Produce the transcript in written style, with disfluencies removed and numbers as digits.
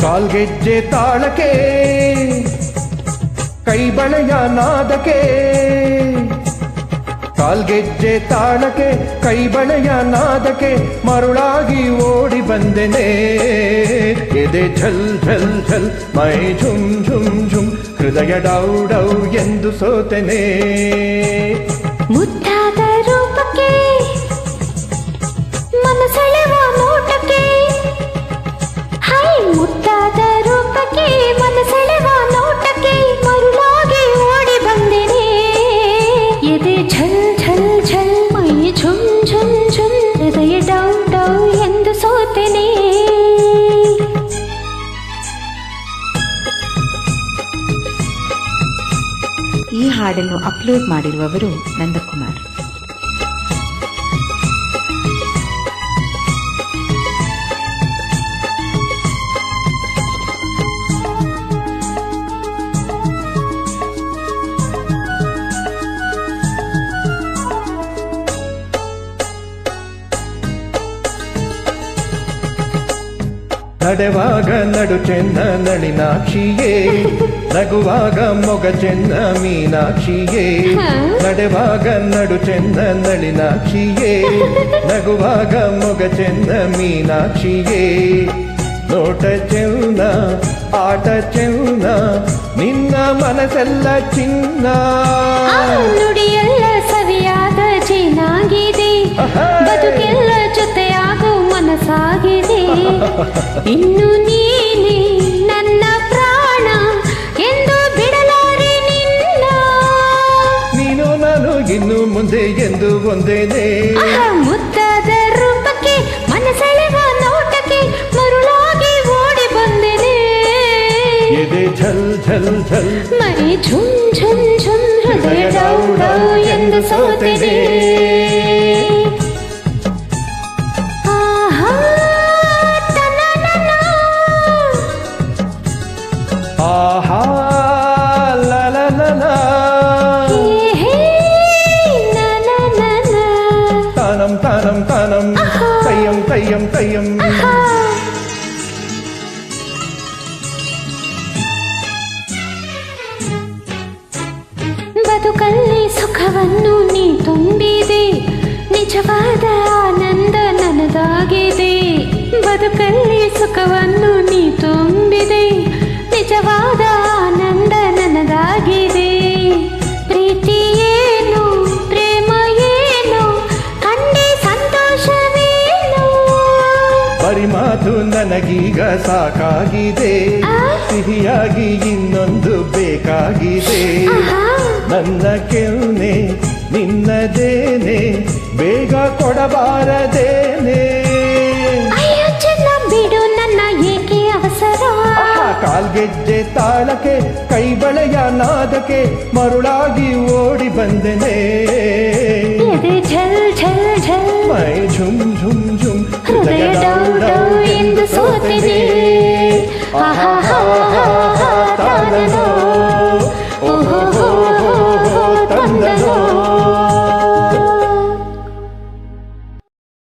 ಕಾಲ್ಗೆಜ್ಜೆ ತಾಳಕ್ಕೆ ಕೈ ಬಳೆಯ ನಾದಕ್ಕೆ ಕಾಲ್ಗೆಜ್ಜೆ ತಾಳಕ್ಕೆ ಕೈ ಬಳೆಯ ನಾದಕ್ಕೆ ಮರುಳಾಗಿ ಓಡಿ ಬಂದೆನೆ ಎದೆ ಝಲ್ ಝಲ್ ಝಲ್ ಮೈ ಝುಮ್ ಝುಮ್ ಝುಮ್ ಹೃದಯ ಡೌ ಡೌ ಎಂದು ಸೋತೆನೆ ಮುದ್ದಾದ ರೂಪಕ್ಕೆ ಮನಸೆಳೆವ ನೋಟಕ್ಕೆ ಹೈ ಮುದ್ದಾದ ರೂಪಕ್ಕೆ ಮನಸೆಳೆವ ನೋಟಕ್ಕೆ ಮರುಳಾಗಿ ಓಡಿ ಬಂದೆನೆ ಎದೆ ಝಲ್ ಝಲ್ ಝಲ್ ಮೈ ಝುಮ್ ಝುಮ್ ಝುಮ್ ಹೃದಯ ಡೌ ಡೌ ಎಂದು ಸೋತೆನೆ ಈ ಹಾಡನ್ನು ಅಪ್ಲೋಡ್ ಮಾಡಿರುವವರು ನಂದಕುಮಾರ್. ನಡೆವಾಗ ನಡು ಚೆನ್ನ ನಳಿನಾಕ್ಷಿಯೇ ನಗುವಾಗ ಮೊಗ ಚೆನ್ನ ಮೀನಾಕ್ಷಿಯೇ ನಡೆವಾಗ ನಡು ಚೆನ್ನ ನಳಿನಾಕ್ಷಿಯೇ ನಗುವಾಗ ಮೊಗ ಚೆನ್ನ ಮೀನಾಕ್ಷಿಯೇ ನೋಟ ಚೆನ್ನ ಆಟ ಚೆನ್ನ ನಿನ್ನ ಮನಸ್ಸೆಲ್ಲ ಚಿನ್ನ ನುಡಿಯೆಲ್ಲ ಸವಿಯಾದ ಚೆನ್ನಾಗಿದೆ ಬದುಕೆಲ್ಲ ಜೊತೆಯಾಗೋ ಮನಸ್ಸಾಗಿದೆ ಇನ್ನು ನೀನೆ ನನ್ನ ಪ್ರಾಣ ಎಂದು ಬಿಡಲಾರೆ ನಿನ್ನ ನೀನು ನಾನು ಇನ್ನು ಮುಂದೆ ಎಂದು ಒಂದೇನೆ ಮುದ್ದಾದ ರೂಪಕ್ಕೆ ಮನಸೆಳೆವ ನೋಟಕ್ಕೆ ಮರುಳಾಗಿ ಓಡಿ ಬಂದೆನೆ ಎದೆ ಝಲ್ ಝಲ್ ಝಲ್ ಮೈ ಝುಮ್ ಝುಮ್ ಝುಮ್ ಹೃದಯ ಡೌ ಡೌ ಎಂದು ಸೋತೆನೆ ಆಹಾ ಲಲ ಲಲ ತಾನಂ ತಾನಂ ತಾನಂ ತಯ್ಯಂ ತಯ್ಯಂ ತಯ್ಯಂ ಬದುಕಲ್ಲಿ ಸುಖವನ್ನು ನೀ ತುಂಬಿದೆ ನಿಜವಾದ ಆನಂದ ನನದಾಗಿದೆ ಬದುಕಲ್ಲಿ ಸುಖವನ್ನು ನೀ ತುಂಬಿದೆ ನಿಜವಾದ ಆನಂದ ನನದಾಗಿದೆ ಪ್ರೀತಿ ಏನು ಪ್ರೇಮ ಏನು ಕಂಡೆ ಸಂತೋಷವೇನು ಪರಿಮಾತು ನನಗೀಗ ಸಾಕಾಗಿದೆ ಸಿಹಿಯಾಗಿ ಇನ್ನೊಂದು ಬೇಕಾಗಿದೆ ನನ್ನ ಕೆಲ್ನೆ ನಿನ್ನದೇನೆ ಬೇಗ ಕೊಡಬಾರದೇನೆ ಅಯ್ಯೋ ಚೆನ್ನ ಬಿಡು ನನ್ನ ಏಕೆ ಅವಸರ ಕಾಲ್ಗೆಜ್ಜೆ ತಾಳಕ್ಕೆ ಕೈ ಬಳೆಯ ನಾದಕ್ಕೆ ಮರುಳಾಗಿ ಓಡಿ ಬಂದೆನೆ ಎದೆ ಝಲ್ ಝಲ್ ಝಲ್ ಮೈ ಝುಮ್ ಝುಮ್ ಝುಮ್ ಹೃದಯ ಡೌ ಡೌ ಎಂದು ಸೋತೆನೆ ಆಹಾ